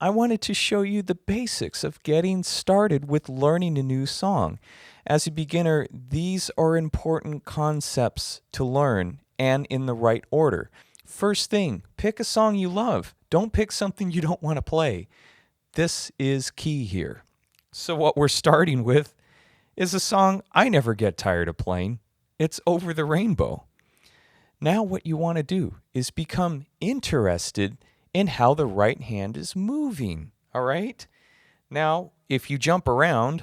I wanted to show you the basics of getting started with learning a new song. As a beginner, these are important concepts to learn and in the right order. First thing, pick a song you love. Don't pick something you don't want to play. This is key here. So what we're starting with is a song I never get tired of playing. It's Over the Rainbow. Now what you want to do is become interested in how the right hand is moving, all right? Now, if you jump around,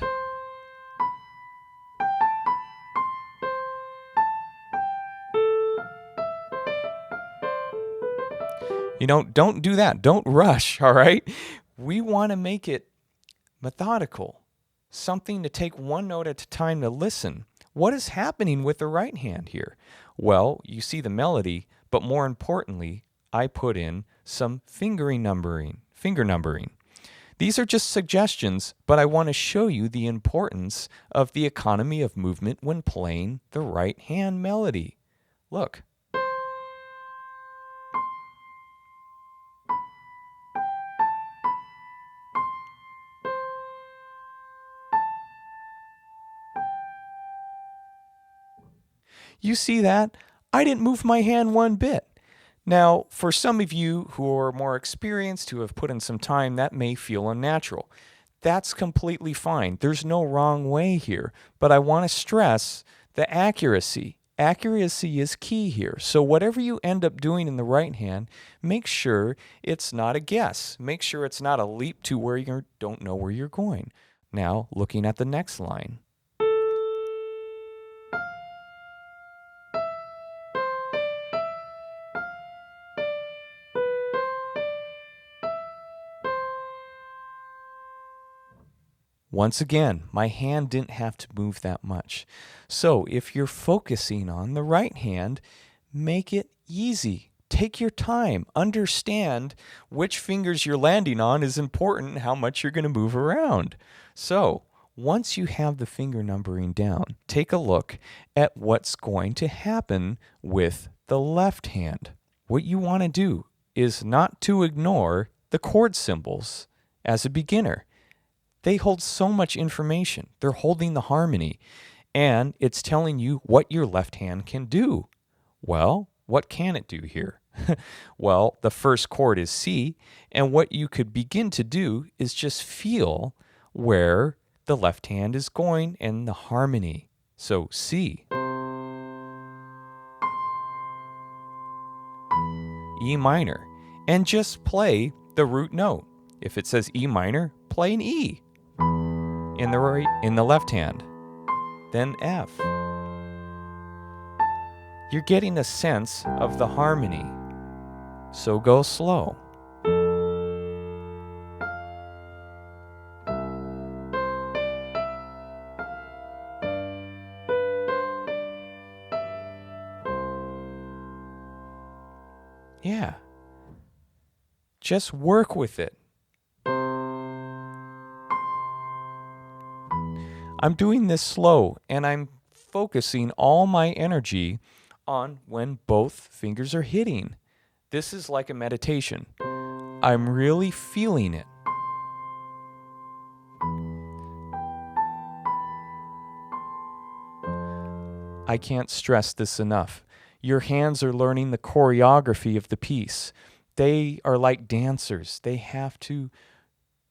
don't do that. Don't rush, all right? We want to make it methodical, something to take one note at a time to listen. What is happening with the right hand here? Well, you see the melody, but more importantly, I put in some finger numbering. These are just suggestions, but I want to show you the importance of the economy of movement when playing the right hand melody. Look. You see that? I didn't move my hand one bit. Now, for some of you who are more experienced, who have put in some time, that may feel unnatural. That's completely fine. There's no wrong way here. But I want to stress the accuracy. Accuracy is key here. So whatever you end up doing in the right hand, make sure it's not a guess. Make sure it's not a leap to where you don't know where you're going. Now, looking at the next line. Once again, my hand didn't have to move that much. So if you're focusing on the right hand, make it easy. Take your time. Understand which fingers you're landing on is important and how much you're going to move around. So once you have the finger numbering down, take a look at what's going to happen with the left hand. What you want to do is not to ignore the chord symbols as a beginner. They hold so much information. They're holding the harmony, and it's telling you what your left hand can do. Well, what can it do here? Well, the first chord is C, and what you could begin to do is just feel where the left hand is going and the harmony. So C, E minor, and just play the root note. If it says E minor, play an E in the left hand, then F. You're getting a sense of the harmony, so go slow. Yeah, just work with it. I'm doing this slow, and I'm focusing all my energy on when both fingers are hitting. This is like a meditation. I'm really feeling it. I can't stress this enough. Your hands are learning the choreography of the piece. They are like dancers. They have to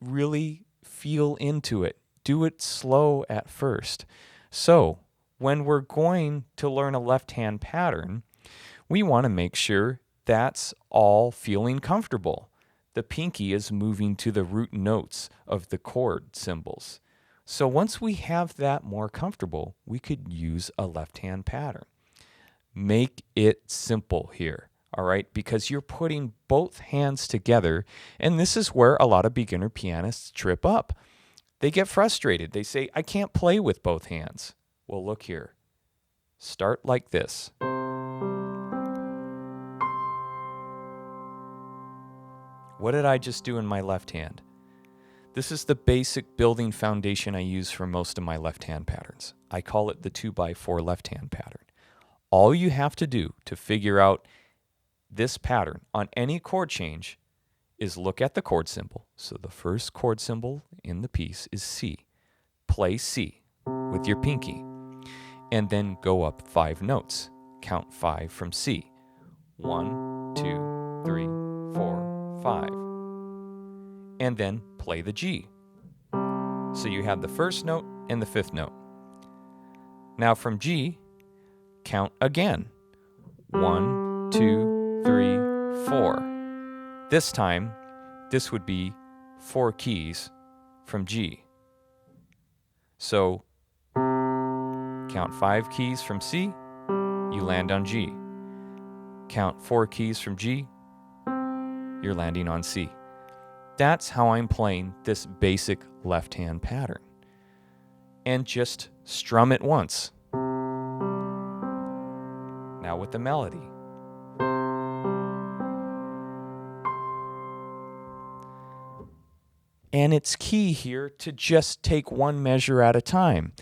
really feel into it. Do it slow at first. So when we're going to learn a left hand pattern, we want to make sure that's all feeling comfortable. The pinky is moving to the root notes of the chord symbols. So once we have that more comfortable, we could use a left hand pattern. Make it simple here, all right? Because you're putting both hands together, and this is where a lot of beginner pianists trip up. They get frustrated. They say, I can't play with both hands. Well, look here. Start like this. What did I just do in my left hand? This is the basic building foundation I use for most of my left hand patterns. I call it the 2x4 left hand pattern. All you have to do to figure out this pattern on any chord change is look at the chord symbol. So the first chord symbol in the piece is C. Play C with your pinky. And then go up 5 notes. Count 5 from C. 1, 2, 3, 4, 5. And then play the G. So you have the first note and the 5th note. Now from G, count again. 1, 2, 3, 4. This time, this would be 4 keys from G. So count 5 keys from C, you land on G. Count 4 keys from G, you're landing on C. That's how I'm playing this basic left-hand pattern. And just strum it once. Now with the melody. And it's key here to just take one measure at a time.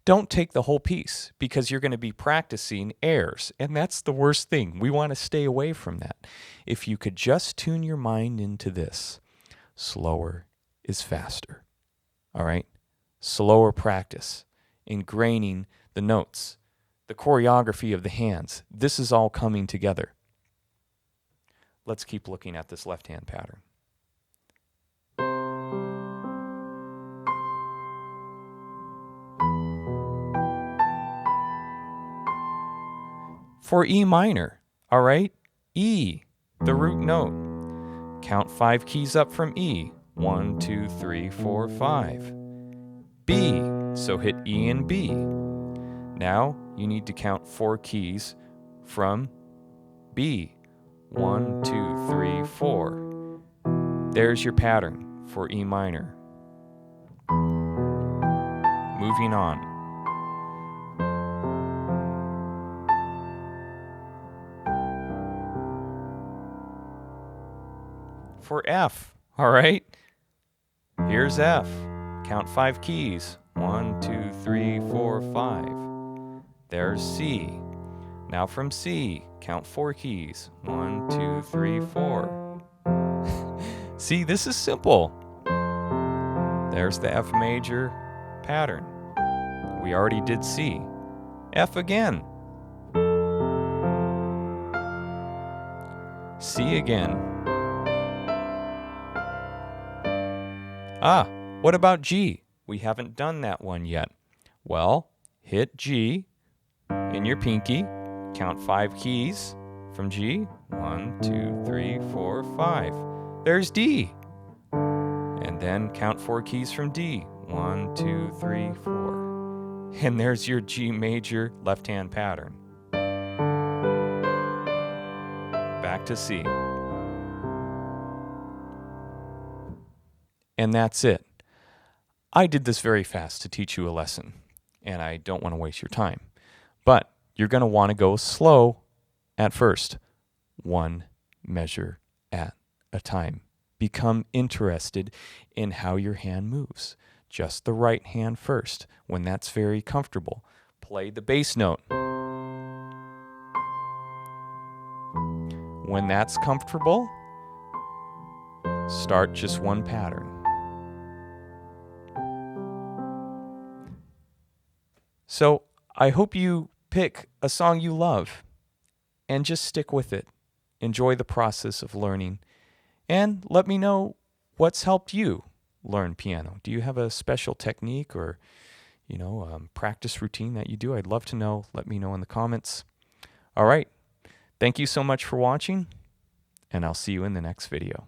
Don't take the whole piece because you're going to be practicing airs, and that's the worst thing. We want to stay away from that. If you could just tune your mind into this, slower is faster. All right? Slower practice, ingraining the notes, the choreography of the hands. This is all coming together. Let's keep looking at this left-hand pattern. For E minor, all right? E, the root note. Count 5 keys up from E. 1, 2, 3, 4, 5. B, so hit E and B. Now you need to count 4 keys from B. 1, 2, 3, 4. There's your pattern for E minor. Moving on. For F, all right? Here's F. Count 5 keys. 1, 2, 3, 4, 5. There's C. Now from C, count 4 keys. 1, 2, 3, 4. See, this is simple. There's the F major pattern. We already did C. F again. C again. Ah, what about G? We haven't done that one yet. Well, hit G in your pinky, count 5 keys from G. 1, 2, 3, 4, 5. There's D. And then count 4 keys from D. 1, 2, 3, 4. And there's your G major left-hand pattern. Back to C. And that's it. I did this very fast to teach you a lesson, and I don't want to waste your time. But you're going to want to go slow at first, one measure at a time. Become interested in how your hand moves. Just the right hand first. When that's very comfortable, play the bass note. When that's comfortable, start just one pattern. So I hope you pick a song you love and just stick with it. Enjoy the process of learning and let me know what's helped you learn piano. Do you have a special technique or, practice routine that you do? I'd love to know. Let me know in the comments. All right. Thank you so much for watching, and I'll see you in the next video.